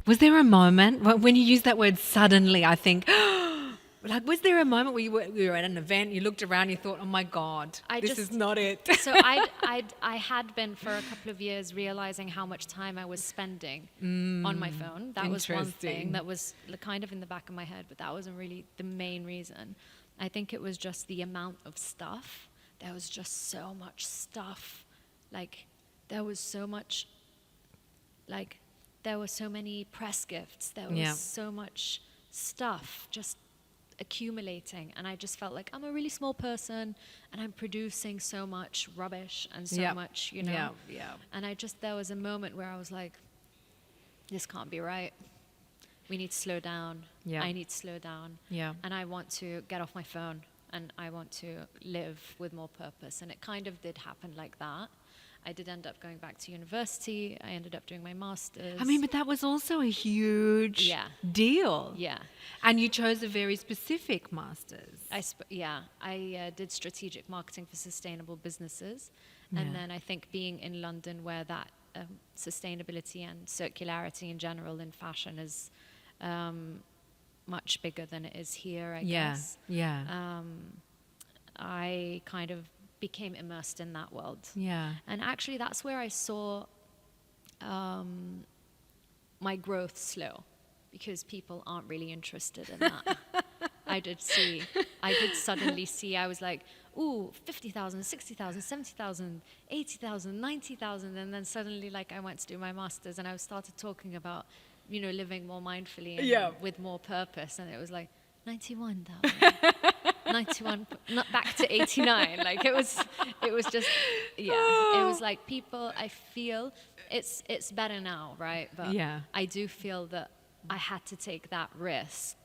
Was there a moment when you use that word suddenly? I think, like, was there a moment where you were at an event, you looked around, you thought, "Oh my God, this is not it." So I had been for a couple of years realizing how much time I was spending on my phone. That was one thing that was kind of in the back of my head, but that wasn't really the main reason. I think it was just the amount of stuff. There was just so much stuff. Like, there was so much, like, there were so many press gifts. There was so much stuff just accumulating. And I just felt like I'm a really small person and I'm producing so much rubbish and so much, you know. And there was a moment where I was like, this can't be right. We need to slow down. I need to slow down. And I want to get off my phone and I want to live with more purpose. And it kind of did happen like that. I did end up going back to university. I ended up doing my master's. I mean, but that was also a huge deal. Yeah. And you chose a very specific master's. I did strategic marketing for sustainable businesses. And then I think being in London where that sustainability and circularity in general in fashion is much bigger than it is here, I guess. I kind of became immersed in that world. And actually that's where I saw my growth slow, because people aren't really interested in that. I did suddenly see, I was like, ooh, 50,000, 60,000, 70,000, 80,000, 90,000. And then suddenly, like, I went to do my master's and I started talking about, you know, living more mindfully and with more purpose. And it was like, 91,000. 91, not back to 89. Like, it was just, it was like people, I feel it's better now, right? But I do feel that I had to take that risk,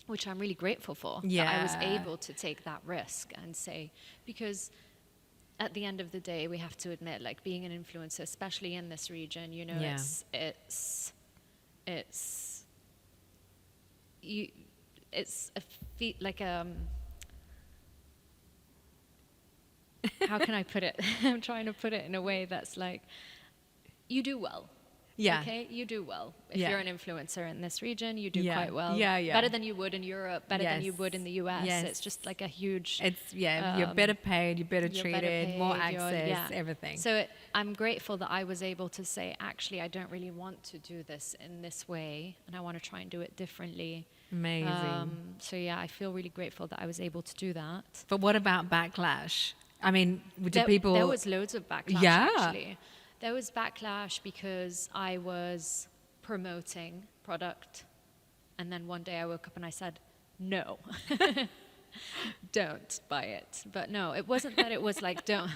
which I'm really grateful for. That I was able to take that risk and say, because at the end of the day, we have to admit, like, being an influencer, especially in this region, you know, it's like how can I put it? I'm trying to put it in a way that's like, you do well. Okay, you do well. If you're an influencer in this region, you do quite well. Better than you would in Europe, better than you would in the US. It's just like a huge... you're better paid, you're better treated, more access, everything. So I'm grateful that I was able to say, actually, I don't really want to do this in this way, and I want to try and do it differently. Amazing. I feel really grateful that I was able to do that. But what about backlash? I mean, people... There was loads of backlash, actually. There was backlash because I was promoting product, and then one day I woke up and I said, no, don't buy it. But no, it wasn't that it was like, don't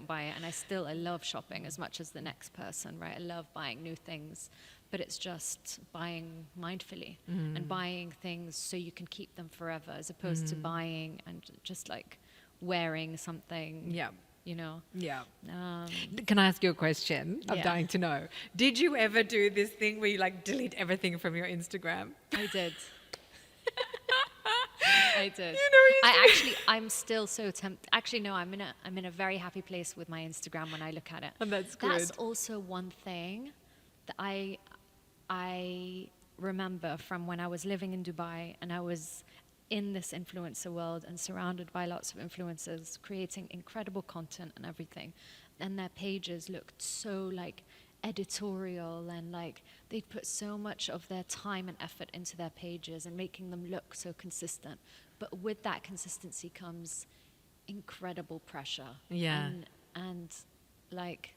buy it. And I love shopping as much as the next person, right? I love buying new things, but it's just buying mindfully and buying things so you can keep them forever, as opposed to buying and just like wearing something. You know? Can I ask you a question? I'm dying to know. Did you ever do this thing where you like delete everything from your Instagram? I did. I did. You know, I'm still so tempted. Actually, no, I'm in a very happy place with my Instagram when I look at it. And that's good. That's also one thing that I remember from when I was living in Dubai and I was in this influencer world and surrounded by lots of influencers creating incredible content and everything. And their pages looked so like editorial, and like they'd put so much of their time and effort into their pages and making them look so consistent. But with that consistency comes incredible pressure. And like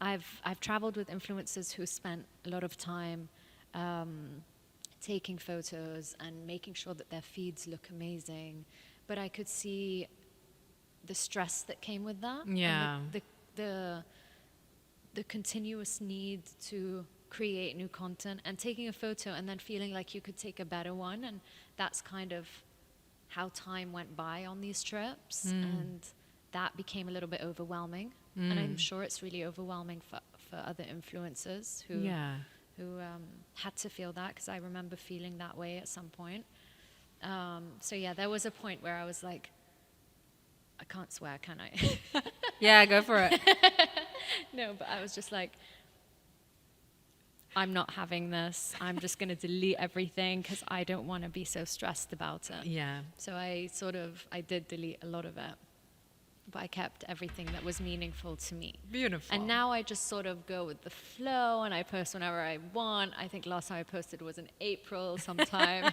I've traveled with influencers who spent a lot of time taking photos and making sure that their feeds look amazing, but I could see the stress that came with that. And the continuous need to create new content and taking a photo and then feeling like you could take a better one, and that's kind of how time went by on these trips, and that became a little bit overwhelming. And I'm sure it's really overwhelming for other influencers who had to feel that, because I remember feeling that way at some point. There was a point where I was like, I can't swear, can I? Yeah, go for it. No, but I was just like, I'm not having this. I'm just going to delete everything because I don't want to be so stressed about it. Yeah. So I did delete a lot of it, but I kept everything that was meaningful to me. Beautiful. And now I just sort of go with the flow and I post whenever I want. I think last time I posted was in April sometime.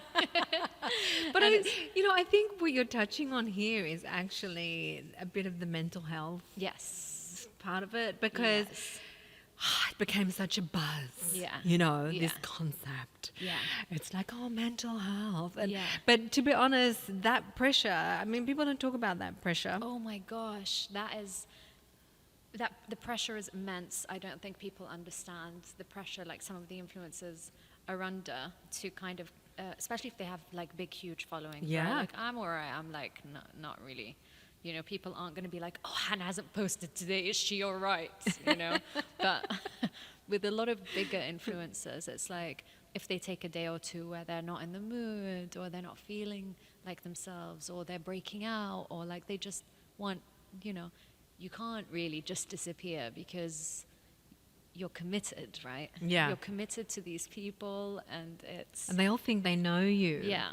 But I think what you're touching on here is actually a bit of the mental health Yes. part of it, because Yes. it became such a buzz. Yeah. This Yeah. concept. Yeah. It's like, oh, mental health. And, Yeah. But to be honest, that pressure, I mean, people don't talk about that pressure. Oh my gosh, the pressure is immense. I don't think people understand the pressure like some of the influencers are under to kind of, especially if they have like big, huge followings. Yeah. Right? Like I'm where I am, like not really. People aren't going to be like, oh, Hannah hasn't posted today. Is she all right? But with a lot of bigger influencers, it's like if they take a day or two where they're not in the mood or they're not feeling like themselves or they're breaking out or like they just want, you can't really just disappear because you're committed, right? Yeah. You're committed to these people and And they all think they know you. Yeah.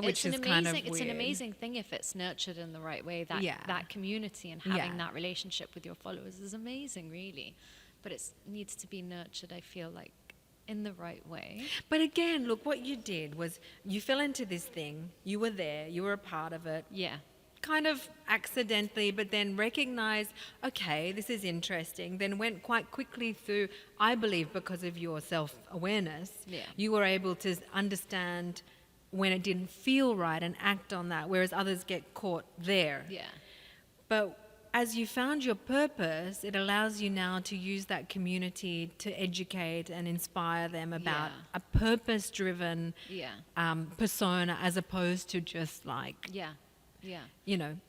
Which is kind of weird. It's an amazing thing if it's nurtured in the right way. That community and having that relationship with your followers is amazing, really. But it needs to be nurtured, I feel like, in the right way. But again, look, what you did was you fell into this thing. You were there. You were a part of it. Yeah. Kind of accidentally, but then recognized, okay, this is interesting. Then went quite quickly through, I believe, because of your self-awareness. Yeah. You were able to understand when it didn't feel right and act on that, whereas others get caught there. Yeah. But as you found your purpose, it allows you now to use that community to educate and inspire them about a purpose-driven persona, as opposed to just like,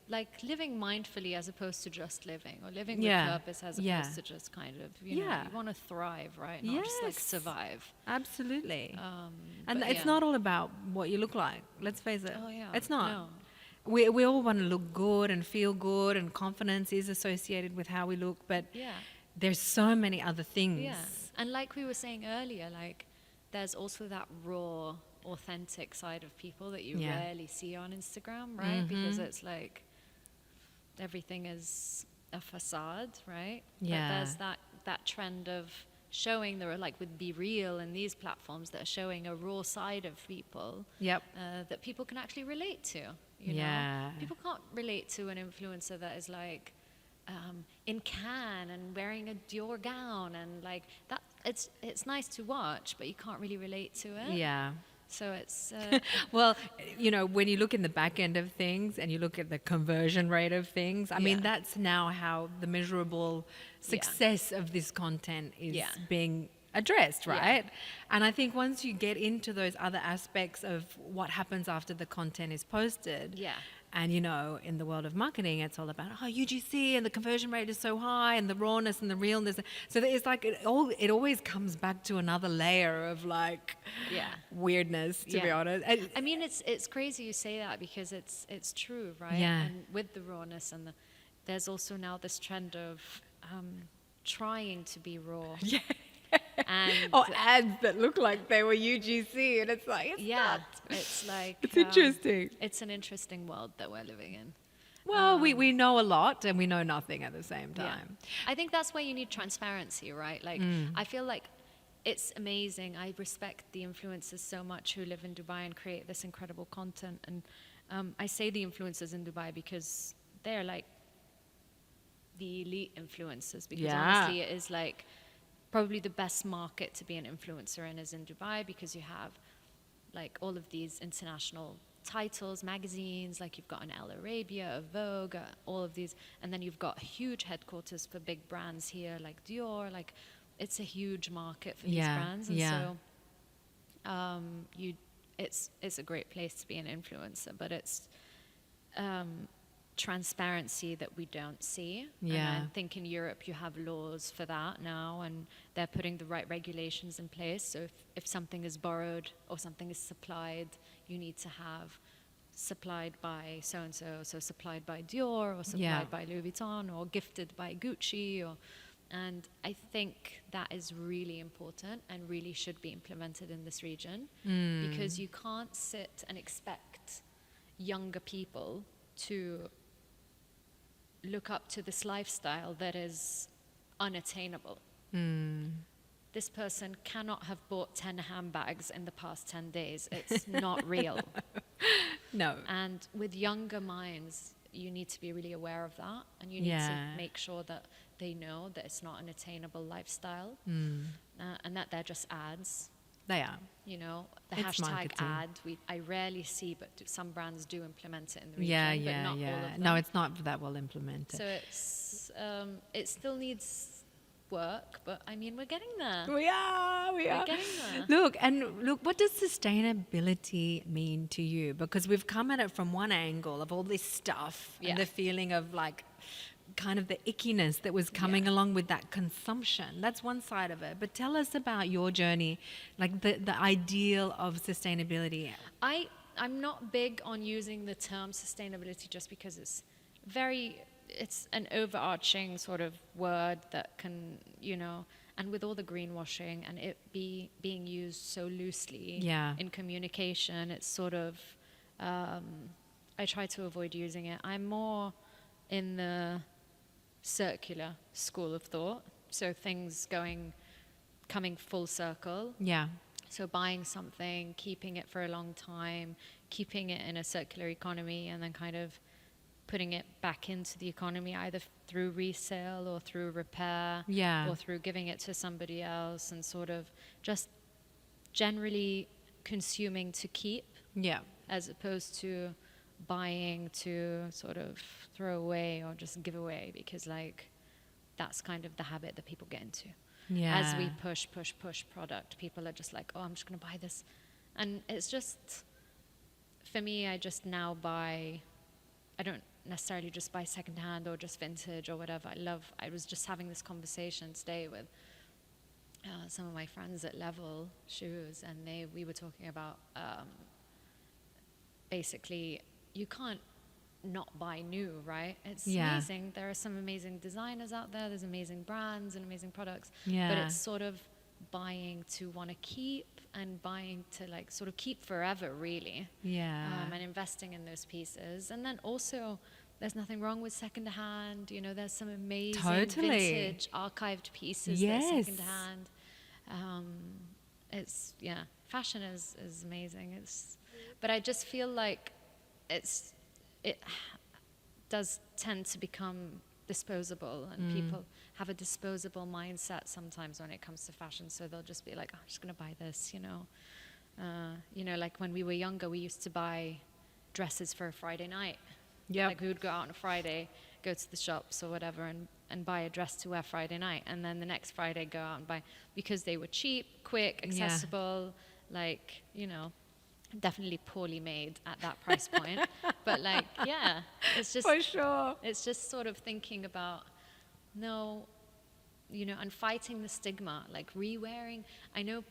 like living mindfully as opposed to just living, or living with purpose as opposed to just kind of, you want to thrive, right? Not just like survive. Absolutely. And it's not all about what you look like. Let's face it. Oh, yeah. It's not. No. We all want to look good and feel good, and confidence is associated with how we look, but there's so many other things. Yeah. And like we were saying earlier, like there's also that raw, authentic side of people that you rarely see on Instagram, right? Because it's like everything is a facade, right? Yeah. But there's that trend of showing with Be Real and these platforms that are showing a raw side of people that people can actually relate to. Know? People can't relate to an influencer that is like in Cannes and wearing a Dior gown and like that. It's nice to watch, but you can't really relate to it. Yeah. So it's well, when you look in the back end of things and you look at the conversion rate of things, I mean, that's now how the measurable success of this content is being addressed, right? And I think once you get into those other aspects of what happens after the content is posted, and in the world of marketing, it's all about UGC and the conversion rate is so high and the rawness and the realness. So it's like it always comes back to another layer of like weirdness, to be honest. I mean, it's crazy you say that because it's true, right? Yeah. And with the rawness and there's also now this trend of trying to be raw. Yeah. And or ads that look like they were UGC, and it's like it's not. It's like it's interesting. It's an interesting world that we're living in. Well, we know a lot and we know nothing at the same time. I think that's why you need transparency, right? Like I feel like it's amazing. I respect the influencers so much who live in Dubai and create this incredible content. And I say the influencers in Dubai because they're like the elite influencers. Because honestly, it is like probably the best market to be an influencer in is in Dubai, because you have like all of these international titles, magazines, like you've got an Al Arabia, a Vogue, all of these, and then you've got huge headquarters for big brands here like Dior. Like it's a huge market for these brands, and so it's a great place to be an influencer, but it's transparency that we don't see. And I think in Europe you have laws for that now, and they're putting the right regulations in place. So if something is borrowed or something is supplied, you need to have supplied by so-and-so, so supplied by Dior or supplied by Louis Vuitton or gifted by Gucci, or And I think that is really important and really should be implemented in this region, because you can't sit and expect younger people to look up to this lifestyle that is unattainable. This person cannot have bought 10 handbags in the past 10 days. It's not real. No. And with younger minds, you need to be really aware of that, and you need to make sure that they know that it's not an attainable lifestyle, and that they're just ads. They are. You know, the It's hashtag marketing. ad, I rarely see, but some brands do implement it in the region, but not all of them. No, it's not that well implemented. So it still needs work, but I mean, we're getting there. We are. We're getting there. Look, what does sustainability mean to you? Because we've come at it from one angle of all this stuff and the feeling of like kind of the ickiness that was coming along with that consumption. That's one side of it. But tell us about your journey, like the ideal of sustainability. I'm not big on using the term sustainability just because it's an overarching sort of word that can, you know, and with all the greenwashing and it being used so loosely in communication, it's sort of, I try to avoid using it. I'm more in the circular school of thought. So things coming full circle. Yeah. So buying something, keeping it for a long time, keeping it in a circular economy, and then kind of putting it back into the economy either through resale or through repair or through giving it to somebody else, and sort of just generally consuming to keep as opposed to buying to sort of throw away or just give away, because like that's kind of the habit that people get into. As we push product, people are just like, oh, I'm just going to buy this. And it's just, for me, I just now buy, I don't necessarily just buy secondhand or just vintage or whatever. I was just having this conversation today with some of my friends at Level Shoes, and we were talking about basically you can't not buy new, right? It's amazing. There are some amazing designers out there. There's amazing brands and amazing products. But it's sort of buying to want to keep and buying to like sort of keep forever, really. And investing in those pieces. And then also, there's nothing wrong with secondhand. You know, there's some amazing vintage archived pieces that are secondhand. Fashion is amazing. But I just feel like it does tend to become disposable, and people have a disposable mindset sometimes when it comes to fashion. So they'll just be like, oh, I'm just going to buy this, you know. Like when we were younger, we used to buy dresses for a Friday night. Like we would go out on a Friday, go to the shops or whatever, and buy a dress to wear Friday night. And then the next Friday go out and buy, because they were cheap, quick, accessible, like, you know, definitely poorly made at that price point. But like, it's just, for sure. It's just sort of thinking about, no, you know, and fighting the stigma, like re-wearing. I know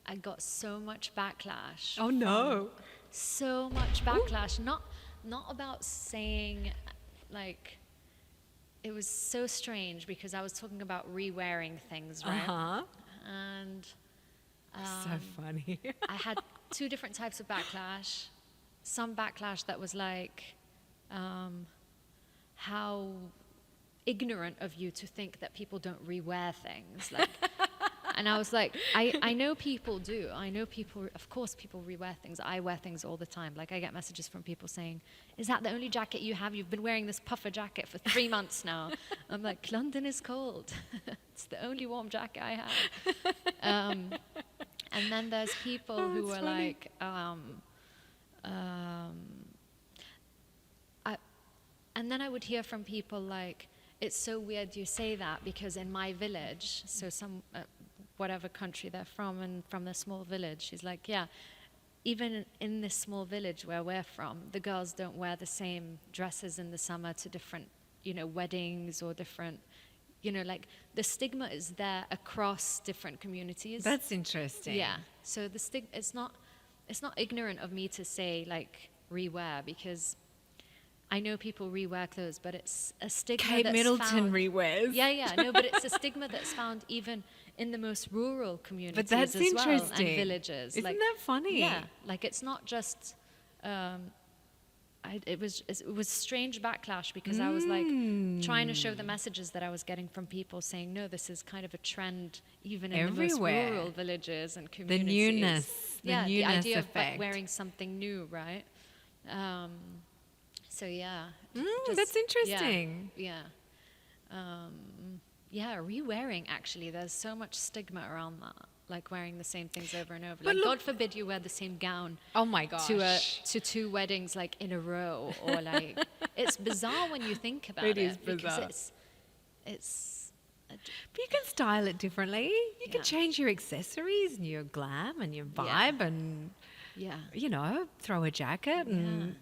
I got so much backlash. Oh no. So much backlash. Not about saying, like, it was so strange because I was talking about re-wearing things, right? And so funny. I had two different types of backlash. Some backlash that was like, how ignorant of you to think that people don't rewear things. Like, and I was like, I know people do. I know people, of course people rewear things. I wear things all the time. Like I get messages from people saying, is that the only jacket you have? You've been wearing this puffer jacket for 3 months now. I'm like, London is cold. It's the only warm jacket I have. And then there's people who are funny. Like, and then I would hear from people like, it's so weird you say that because in my village, so some, whatever country they're from and from the small village, she's like, yeah, even in this small village where we're from, the girls don't wear the same dresses in the summer to different, you know, weddings or different, you know, like the stigma is there across different communities. That's interesting. Yeah. So it's not ignorant of me to say like rewear, because I know people rewear clothes, but it's a stigma Kate that's Middleton found. rewears. Yeah, no, but it's a stigma that's found even in the most rural communities But that's as well, interesting. and villages. Isn't that funny? Yeah, like it's not just. It was strange backlash because I was like trying to show the messages that I was getting from people saying, no, this is kind of a trend even in Everywhere. the most rural villages and The communities. newness, the newness the idea effect. of wearing something new, right? So yeah, That's interesting. Yeah. Yeah, re-wearing actually. There's so much stigma around that, like wearing the same things over and over. But Like, look, God forbid you wear the same gown oh my gosh. to two weddings like in a row, or like it's bizarre when you think about it. It is because bizarre. It's But you can style it differently. You can Yeah. change your accessories and your glam and your vibe and, yeah. you know, throw a jacket and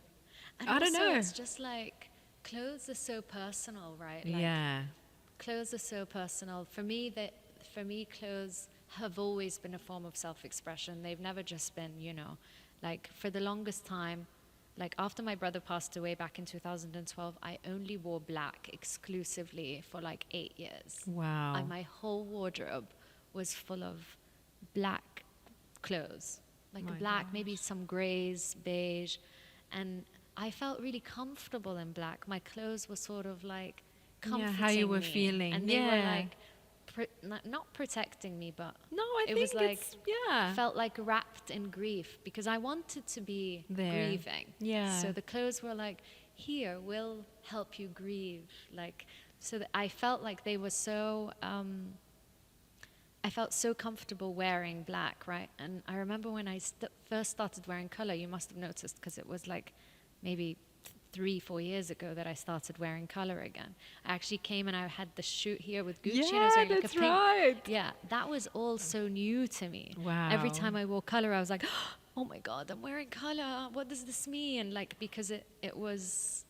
And I don't also, know. it's just like clothes are so personal, right? Like, yeah. clothes are so personal. For me, clothes have always been a form of self-expression. They've never just been, like for the longest time, like after my brother passed away back in 2012, I only wore black exclusively for like 8 years. Wow. And my whole wardrobe was full of black clothes, like My black, maybe gosh. some grays, beige, and I felt really comfortable in black. My clothes were sort of like comforting how you were me, feeling, and they were yeah. like not protecting me, but No, I it think was like it's, yeah. felt like wrapped in grief because I wanted to be There. grieving. Yeah. So the clothes were like, here, we'll help you grieve. Like, so that I felt like they were so. I felt so comfortable wearing black, right? And I remember when I first started wearing color, you must have noticed because it was like maybe 3-4 years ago that I started wearing color again. I actually came and I had the shoot here with Gucci and I was Yeah, wearing like a that's pink. right. Yeah, that was all so new to me. Wow. Every time I wore color, I was like, oh my God, I'm wearing color. What does this mean? Like, because it was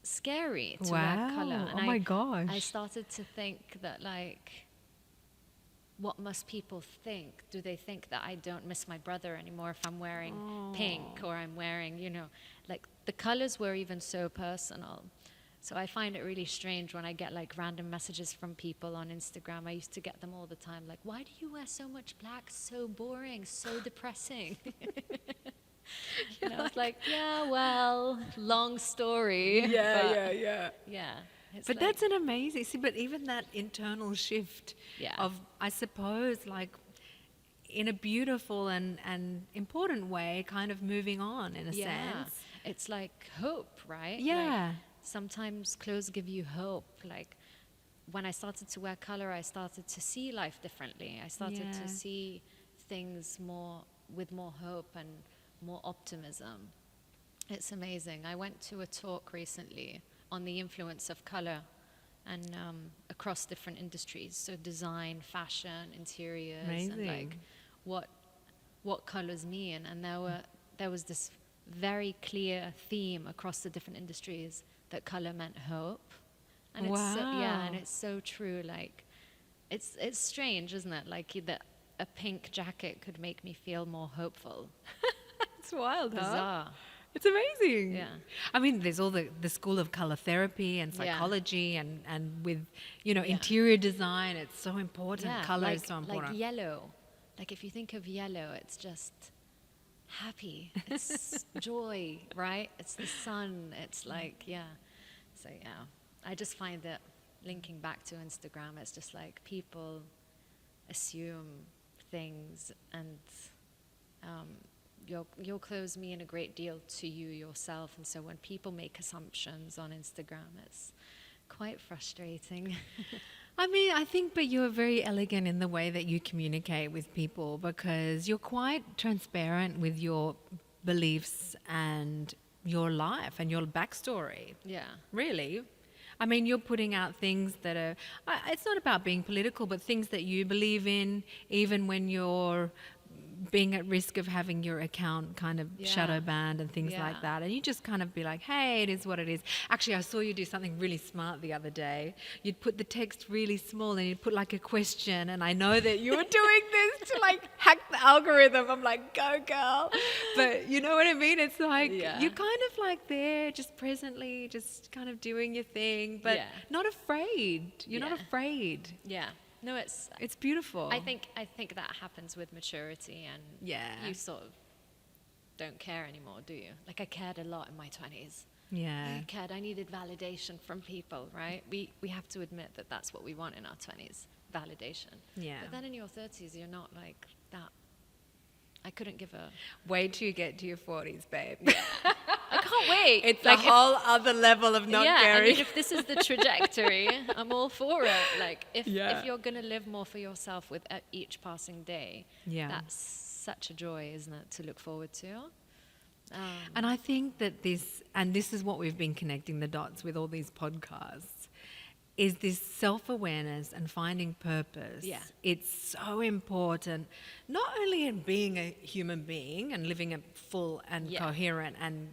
scary to wear color. Wow. And Oh my gosh. I started to think that like, what must people think? Do they think that I don't miss my brother anymore if I'm wearing pink or I'm wearing, like the colors were even so personal. So I find it really strange when I get like random messages from people on Instagram. I used to get them all the time, like, why do you wear so much black? So boring, so depressing. And I was like, yeah, well, long story. Yeah. Yeah. It's But like, that's an amazing, see, but even that internal shift Yeah. of, I suppose, like in a beautiful and important way, kind of moving on in a sense. It's like hope, right? Yeah. Like, sometimes clothes give you hope. Like when I started to wear color, I started to see life differently. I started Yeah. to see things with more hope and more optimism. It's amazing. I went to a talk recently on the influence of color and across different industries. So design, fashion, interiors, and Amazing. like what colors mean. And there was this very clear theme across the different industries that color meant hope. And it's so, Wow. and it's so true. Like it's strange, isn't it? Like that a pink jacket could make me feel more hopeful. It's wild, huh? Bizarre. It's amazing. Yeah. I mean, there's all the school of color therapy and Yeah. psychology and with, Yeah. interior design. It's so important. Color like, is so important. Like yellow. Like if you think of yellow, it's just happy. It's joy, right? It's the sun. It's like, yeah. So yeah, I just find that linking back to Instagram, it's just like people assume things and your clothes mean a great deal to you yourself. And so when people make assumptions on Instagram, it's quite frustrating. I mean, I think, but you're very elegant in the way that you communicate with people because you're quite transparent with your beliefs and your life and your backstory. Yeah. Really. I mean, you're putting out things that are, it's not about being political, but things that you believe in, even when you're being at risk of having your account kind of shadow banned and things Yeah. like that. And you just kind of be like, hey, it is what it is. Actually, I saw you do something really smart the other day. You'd put the text really small and you'd put like a question. And I know that you were doing this to like hack the algorithm. I'm like, go girl. But you know what I mean? It's like, you're kind of like there, just presently, just kind of doing your thing, but not afraid. You're not afraid. Yeah. No, it's beautiful. I think that happens with maturity, and you sort of don't care anymore, do you? Like I cared a lot in my 20s. Yeah. I needed validation from people, right? We have to admit that that's what we want in our 20s, validation. Yeah. But then in your 30s, you're not like that. I couldn't give a... Wait till you get to your 40s, babe. Yeah. I can't wait. It's like a whole other level of not caring. I mean, if this is the trajectory, I'm all for it. Like, if you're going to live more for yourself with each passing day, that's such a joy, isn't it, to look forward to? And I think that this is what we've been connecting the dots with all these podcasts, is this self-awareness and finding purpose. Yeah. It's so important, not only in being a human being and living a full and coherent and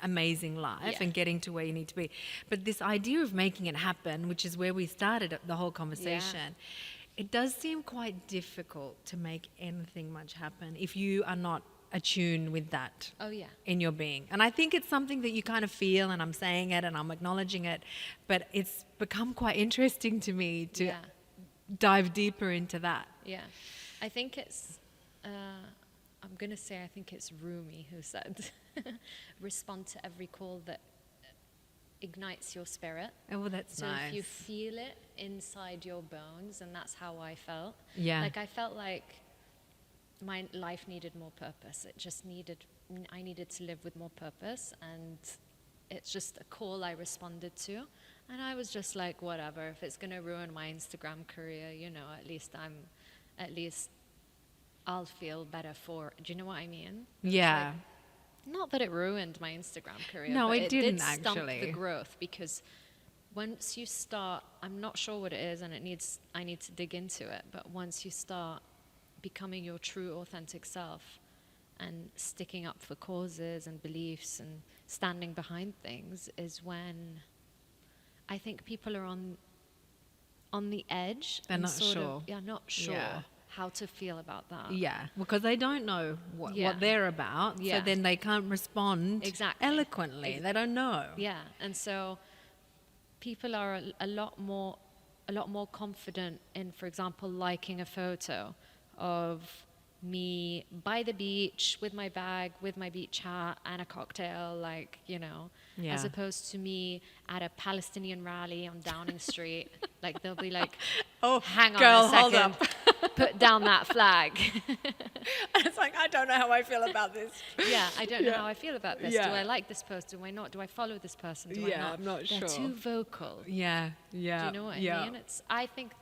amazing life and getting to where you need to be, but this idea of making it happen, which is where we started the whole conversation, it does seem quite difficult to make anything much happen if you are not attuned with that in your being. And I think it's something that you kind of feel, and I'm saying it and I'm acknowledging it, but it's become quite interesting to me to dive deeper into that. Yeah. I think it's, I'm going to say, I think it's Rumi who said, respond to every call that ignites your spirit. Oh, well, that's nice. So if you feel it inside your bones, and that's how I felt. Yeah. Like I felt like my life needed more purpose. I needed to live with more purpose, and it's just a call I responded to. And I was just like, whatever, if it's going to ruin my Instagram career, at least I'll feel better for it. Do you know what I mean? Yeah. Like, not that it ruined my Instagram career. No, but it didn't did stump actually. the growth, because once you start, I'm not sure what it is, and I need to dig into it, but once you start becoming your true authentic self and sticking up for causes and beliefs and standing behind things, is when I think people are on the edge. They're not sure. Not sure how to feel about that. Yeah, because they don't know what they're about, so then they can't respond eloquently. They don't know. Yeah, and so people are a lot more confident in, for example, liking a photo of me by the beach with my bag, with my beach hat and a cocktail, as opposed to me at a Palestinian rally on Downing Street. Like they'll be like, "Oh, hang on a second, hold up. Put down that flag." And it's like, I don't know how I feel about this. Yeah, I don't know how I feel about this. Do I like this post? Do I not? Do I follow this person? Do I not? I'm not sure. They're too vocal. Yeah. Do you know what I mean? I think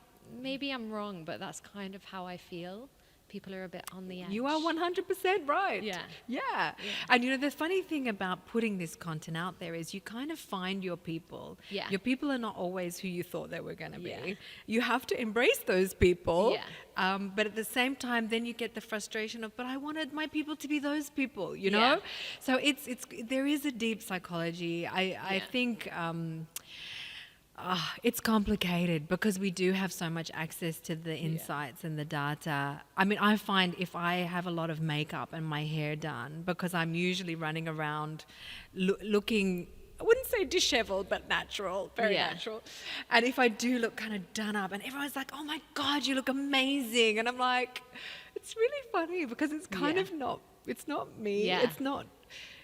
maybe I'm wrong, but that's kind of how I feel. People are a bit on the edge. You are 100% right. Yeah. And the funny thing about putting this content out there is you kind of find your people. Yeah. Your people are not always who you thought they were going to be. You have to embrace those people. Yeah. But at the same time, then you get the frustration of, but I wanted my people to be those people, you know? So there is a deep psychology. I think... it's complicated because we do have so much access to the insights and the data. I mean, I find if I have a lot of makeup and my hair done, because I'm usually running around looking, I wouldn't say disheveled, but natural, very natural. And if I do look kind of done up and everyone's like, oh my God, you look amazing. And I'm like, it's really funny because it's kind of not, it's not me. Yeah. It's not.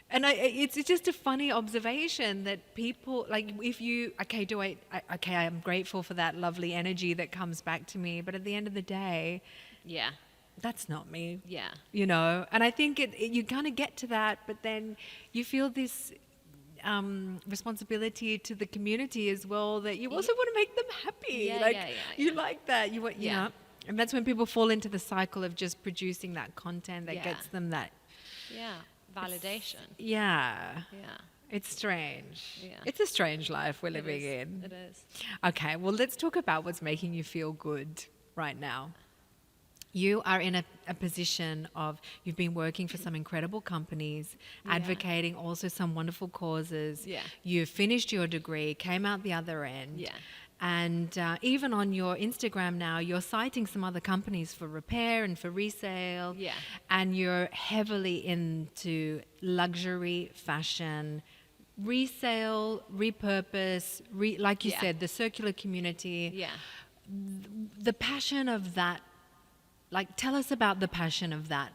And it's just a funny observation that people, like, if you, I'm grateful for that lovely energy that comes back to me, but at the end of the day, that's not me. Yeah. And I think you kind of get to that, but then you feel this responsibility to the community as well, that you also want to make them happy. You like that. You want, you know, and that's when people fall into the cycle of just producing that content that gets them that. Yeah. Validation. Yeah. It's strange. Yeah. It's a strange life we're living in. It is. Okay, well, let's talk about what's making you feel good right now. you are in a position of, you've been working for some incredible companies, advocating also some wonderful causes. Yeah. You finished your degree, came out the other end. Yeah. And even on your Instagram now, you're citing some other companies for repair and for resale. Yeah. And you're heavily into luxury fashion, resale, repurpose, like you said, the circular community. Yeah. The passion of that, like, tell us about the passion of that.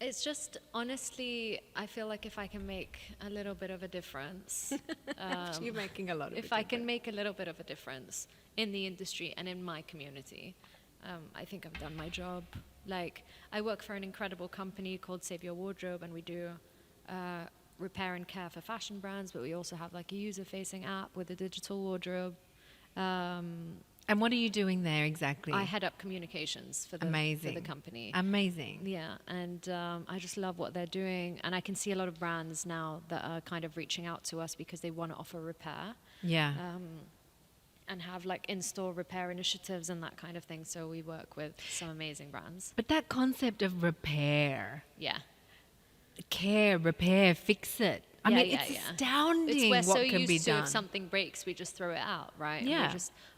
It's just, honestly, I feel like if I can make a little bit of a difference, You're making a lot of if I can make a little bit of a difference in the industry and in my community, I think I've done my job. Like, I work for an incredible company called Save Your Wardrobe, and we do repair and care for fashion brands, but we also have like a user-facing app with a digital wardrobe. And what are you doing there exactly? I head up communications for the company. Amazing. Yeah, and I just love what they're doing. And I can see a lot of brands now that are kind of reaching out to us because they want to offer repair. Yeah. And have like in-store repair initiatives and that kind of thing. So we work with some amazing brands. But that concept of repair, Yeah. care, repair, fix it. I mean, it's astounding we're what so can be used to done. if something breaks, we just throw it out, right? Yeah.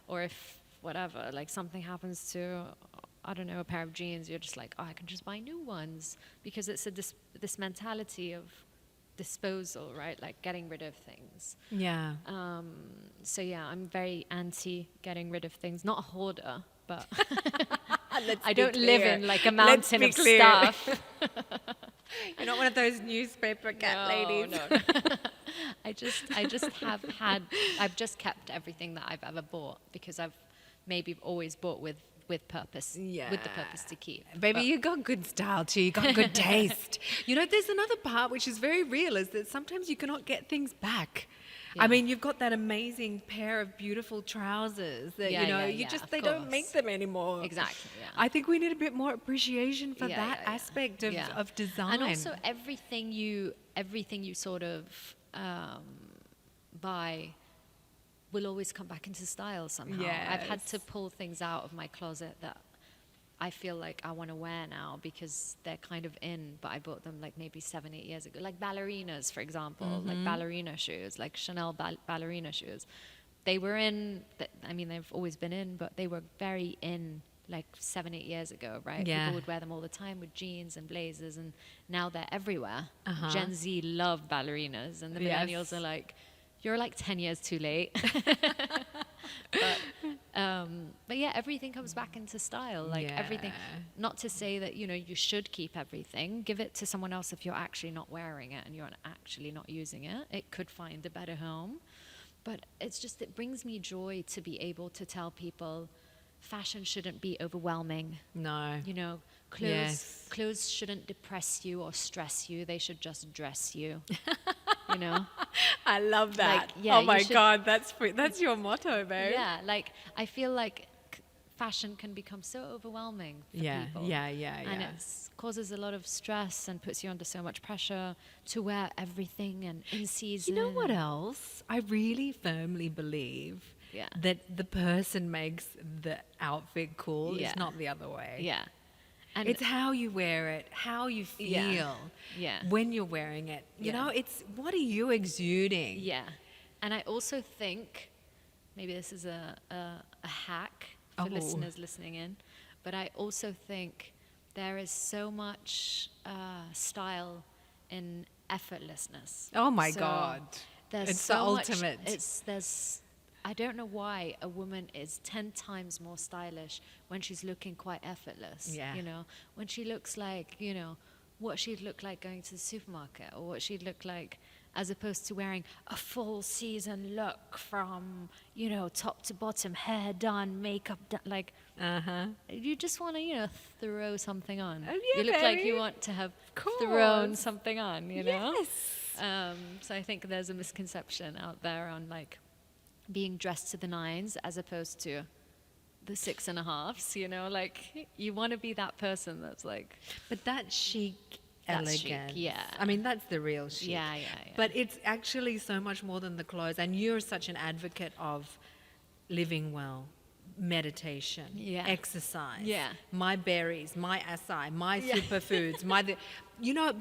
Or if whatever, like something happens to, I don't know, a pair of jeans, you're just like, oh, I can just buy new ones, because it's this mentality of disposal, right? Like getting rid of things. Yeah. So yeah, I'm very anti getting rid of things. Not a hoarder, but I don't live in like a mountain of stuff. You're not one of those newspaper cat ladies. No. I've just kept everything that I've ever bought because I've maybe always bought with purpose, with the purpose to keep. Baby, you got good style too. You got good taste. You know, there's another part which is very real, is that sometimes you cannot get things back. Yeah. I mean, you've got that amazing pair of beautiful trousers that, they don't make them anymore. Exactly, yeah. I think we need a bit more appreciation for that aspect of design. And also everything you sort of buy will always come back into style somehow. Yes. I've had to pull things out of my closet that I feel like I want to wear now because they're kind of in, but I bought them like maybe 7-8 years ago. Like ballerinas, for example, like ballerina shoes, like Chanel ballerina shoes. They were in, they've always been in, but they were very in like 7-8 years ago, right? Yeah. People would wear them all the time with jeans and blazers, and now they're everywhere. Gen Z love ballerinas, and the millennials are like, you're like 10 years too late. But yeah, everything comes back into style. Like everything, not to say that, you should keep everything. Give it to someone else if you're actually not wearing it and you're actually not using it. It could find a better home. But it brings me joy to be able to tell people fashion shouldn't be overwhelming. No. Clothes shouldn't depress you or stress you. They should just dress you. I love that. Like, oh my God, that's your motto, babe. Yeah, like I feel like fashion can become so overwhelming for people. Yeah. And it causes a lot of stress and puts you under so much pressure to wear everything and in season. You know what else? I really firmly believe that the person makes the outfit cool. It's not the other way. Yeah. And it's how you wear it, how you feel when you're wearing it. You know, it's what are you exuding? Yeah. And I also think, maybe this is a hack for listeners listening in, but I also think there is so much style in effortlessness. Oh my God. It's the ultimate. I don't know why a woman is 10 times more stylish when she's looking quite effortless. Yeah. When she looks like, what she'd look like going to the supermarket, or what she'd look like as opposed to wearing a full season look from, top to bottom, hair done, makeup done. Like, you just want to, throw something on. Oh, yeah, you look baby. like you want to have thrown something on, know? Yes. So I think there's a misconception out there on like being dressed to the nines as opposed to the 6.5s, like you want to be that person that's like. But that chic elegance. Chic, yeah. I mean, that's the real chic. Yeah. But it's actually so much more than the clothes. And you're such an advocate of living well, meditation, Yeah. exercise, Yeah. my berries, my acai, my superfoods,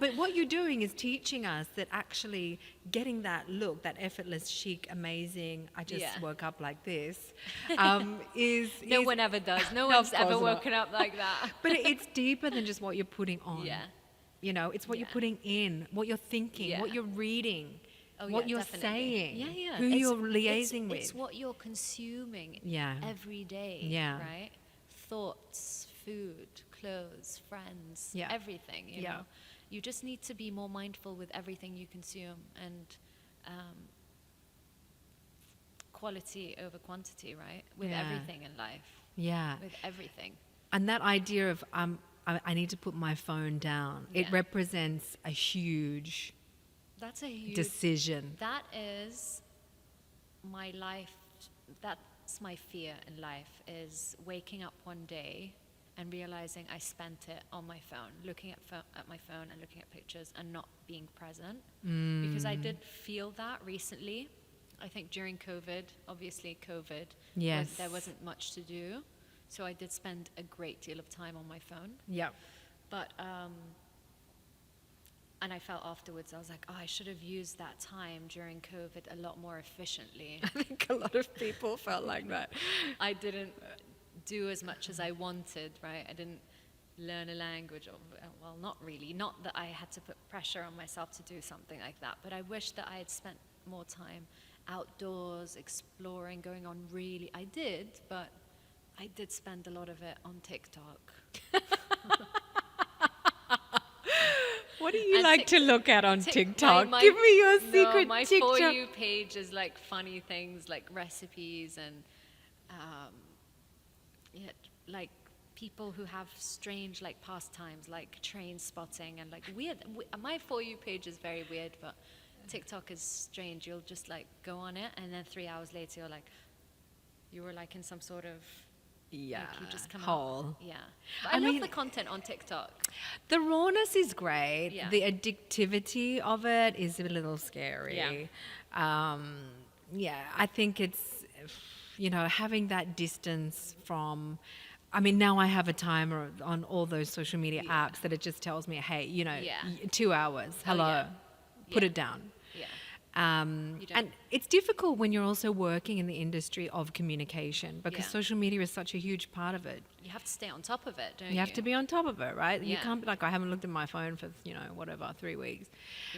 but what you're doing is teaching us that actually getting that look, that effortless, chic, amazing, I just woke up like this, No one ever does. No one's ever woken up like that. But it's deeper than just what you're putting on. Yeah. It's what you're putting in, what you're thinking, what you're reading, what you're saying, who you're liaising with. It's what you're consuming every day, right? Thoughts, food, clothes, friends, everything, you know. You just need to be more mindful with everything you consume, and quality over quantity, right? With everything in life. Yeah. With everything. And that idea of I need to put my phone down, it represents a huge That's a huge decision. That is my life. That's my fear in life, is waking up one day and realizing I spent it on my phone, looking at my phone and looking at pictures and not being present. Because I did feel that recently. I think during COVID, obviously COVID, there wasn't much to do. So I did spend a great deal of time on my phone. Yeah. But, and I felt afterwards, I was like, I should have used that time during COVID a lot more efficiently. I think a lot of people felt like that. I didn't do as much as I wanted, right? I didn't learn a language, well, not really. Not that I had to put pressure on myself to do something like that, but I wish that I had spent more time outdoors, exploring, going on I did, but I did spend a lot of it on TikTok. What do you like to look at on TikTok? Give me your secret my TikTok. For You page is like funny things, like recipes and like people who have strange like pastimes, like train spotting and like weird. My For You page is very weird, but TikTok is strange. You'll just like go on it, and then 3 hours later, you're like, you were like in some sort of you just come hole. Out. Yeah, but I love the content on TikTok. The rawness is great. Yeah. The addictivity of it is a little scary. Yeah. I think it's having that distance from. I mean, now I have a timer on all those social media apps that it just tells me, hey, 2 hours. Hello, put it down. Yeah. And it's difficult when you're also working in the industry of communication, because social media is such a huge part of it. You have to stay on top of it, don't you? You have to be on top of it, right? You can't be like, I haven't looked at my phone for, 3 weeks.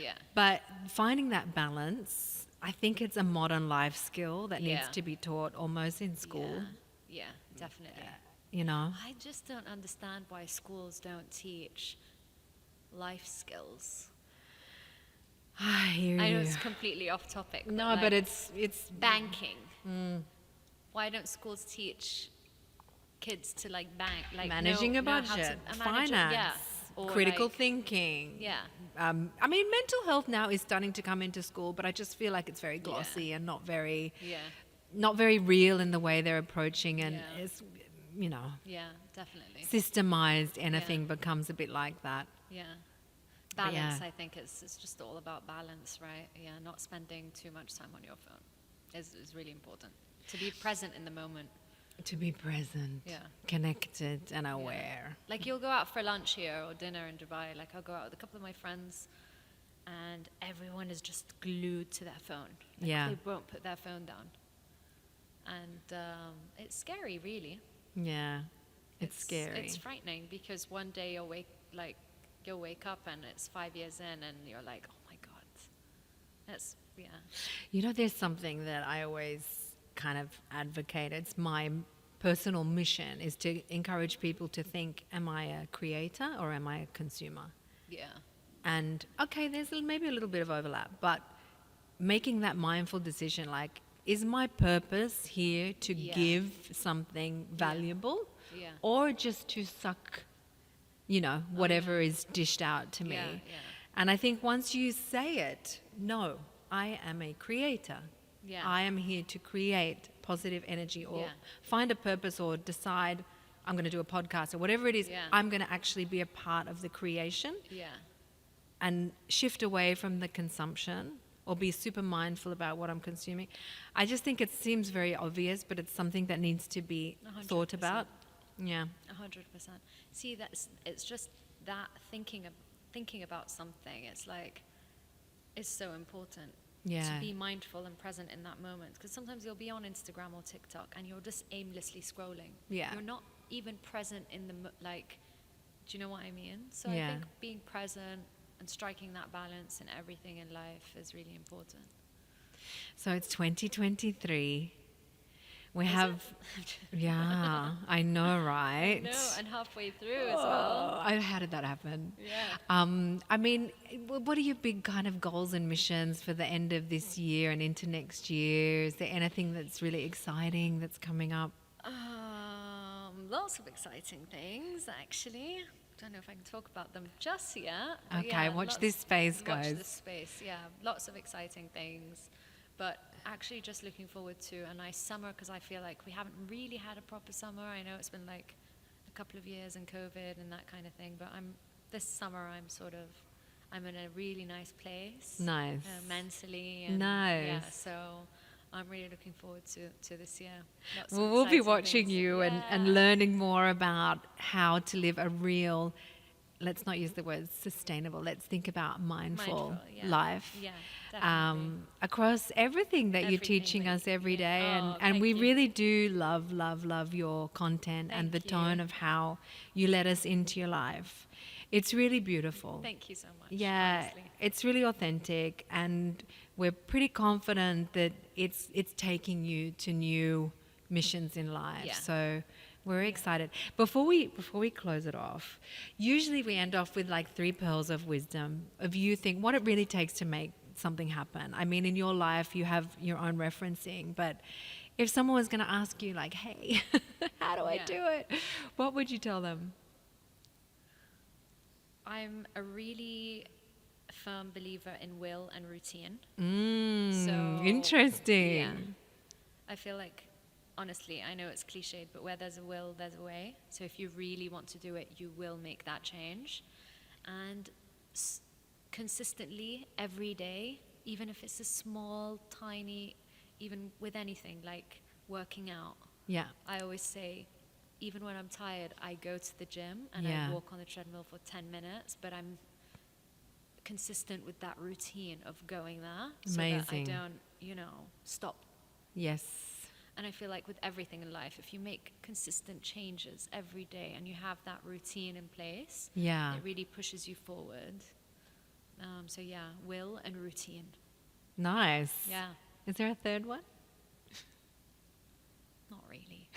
Yeah. But finding that balance, I think it's a modern life skill that needs to be taught almost in school. Yeah, definitely. I just don't understand why schools don't teach life skills. I hear you. I know it's completely off topic. No, but it's banking. Why don't schools teach kids to like bank, like managing a budget, finance, critical thinking? Yeah. I mean, mental health now is starting to come into school, but I just feel like it's very glossy and not very real in the way they're approaching, and it's definitely systemized. Anything becomes a bit like that. Yeah. Balance, I think, it's just all about balance, right? Yeah, not spending too much time on your phone is really important. To be present in the moment. To be present, connected and aware. Like you'll go out for lunch here or dinner in Dubai. Like I'll go out with a couple of my friends and everyone is just glued to their phone. Like they won't put their phone down. And it's scary, really. Yeah, it's scary. It's frightening because one day you'll wake up and it's 5 years in and you're like, oh my God. That's, there's something that I always kind of advocate. It's my personal mission is to encourage people to think, am I a creator or am I a consumer? Yeah. And okay, there's maybe a little bit of overlap, but making that mindful decision, like, is my purpose here to give something valuable or just to suck whatever is dished out to me? And I think once you say it, no, I am a creator. I am here to create positive energy or find a purpose or decide I'm going to do a podcast or whatever it is. I'm going to actually be a part of the creation and shift away from the consumption or be super mindful about what I'm consuming. I just think it seems very obvious, but it's something that needs to be 100%. thought about. Yeah. 100%. See, it's just that thinking about something. It's like, is so important. Yeah. To be mindful and present in that moment, because sometimes you'll be on Instagram or TikTok and you're just aimlessly scrolling. Yeah. You're not even present in the like. Do you know what I mean? So Yeah. I think being present and striking that balance in everything in life is really important. So it's 2023. We Is have, yeah, I know, right? I know, and halfway through as well. How did that happen? Yeah. I mean, what are your big kind of goals and missions for the end of this year and into next year? Is there anything that's really exciting that's coming up? Lots of exciting things, actually. Don't know if I can talk about them just yet. But Okay, yeah, watch this space, guys. Watch this space, yeah. Lots of exciting things. But actually just looking forward to a nice summer, because I feel like we haven't really had a proper summer. I know it's been like a couple of years and COVID and that kind of thing, but this summer I'm in a really nice place. Nice. Mentally. And, nice. Yeah, so I'm really looking forward to this year. Well, we'll be watching things. you and learning more about how to live a real, let's not use the word sustainable, let's think about mindful life. Yeah, definitely. Across everything that you're teaching us every day. And we really do love your content and the tone of how you let us into your life. It's really beautiful. Thank you so much. Yeah, honestly. It's really authentic, and we're pretty confident that it's taking you to new missions in life. Yeah. So we're excited. Before we close it off, usually we end off with like 3 pearls of wisdom of you think what it really takes to make something happen. I mean, in your life you have your own referencing, but if someone was going to ask you like, hey, how do I do it? What would you tell them? I'm a really firm believer in will and routine. So interesting. Yeah. I feel like, honestly, I know it's cliched, but where there's a will, there's a way. So if you really want to do it, you will make that change. And consistently, every day, even if it's a small, tiny, even with anything, like working out. Yeah. I always say, even when I'm tired, I go to the gym and I walk on the treadmill for 10 minutes, but I'm consistent with that routine of going there. Amazing. So that I don't, stop. Yes. And I feel like with everything in life, if you make consistent changes every day and you have that routine in place, it really pushes you forward. So yeah, will and routine. Nice. Yeah. Is there a third one? Not really.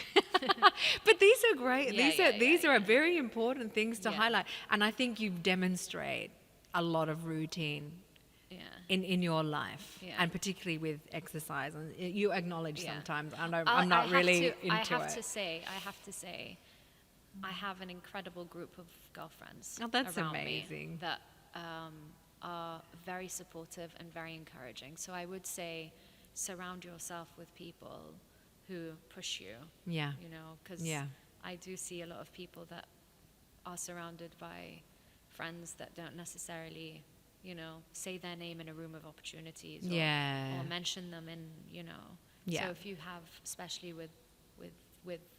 But these are great. Yeah, these are very important things to highlight. And I think you demonstrate a lot of routine in your life, and particularly with exercise. And you acknowledge sometimes, I'm not really into it. I have to say, I have an incredible group of girlfriends that's around amazing. Me that are very supportive and very encouraging. So I would say surround yourself with people who push you. Yeah. Because I do see a lot of people that are surrounded by friends that don't necessarily, say their name in a room of opportunities or mention them in, So if you have, especially with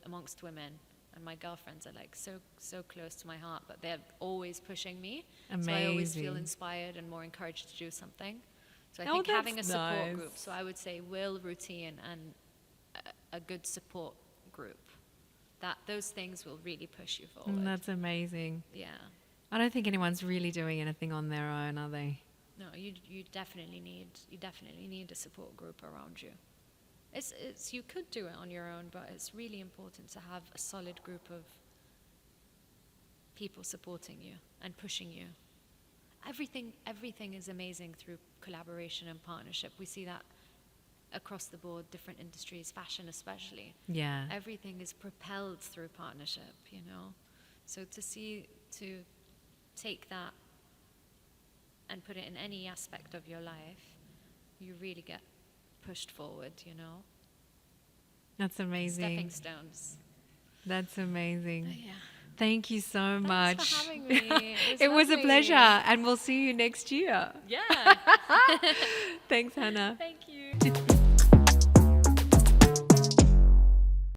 amongst women, and my girlfriends are like so close to my heart, but they're always pushing me. Amazing. So I always feel inspired and more encouraged to do something. So I think having a support group, so I would say will, routine, and a good support group, those things will really push you forward. That's amazing. Yeah. I don't think anyone's really doing anything on their own, are they? No, you definitely need a support group around you. It's you could do it on your own, but it's really important to have a solid group of people supporting you and pushing you. Everything is amazing through collaboration and partnership. We see that across the board, different industries, fashion especially. Yeah. Everything is propelled through partnership, So to take that and put it in any aspect of your life, you really get pushed forward, That's amazing. Stepping stones. That's amazing. Yeah. Thank you so much. Thanks for having me. It was a lovely. pleasure, and we'll see you next year. Yeah. Thanks, Hannah. Thank you.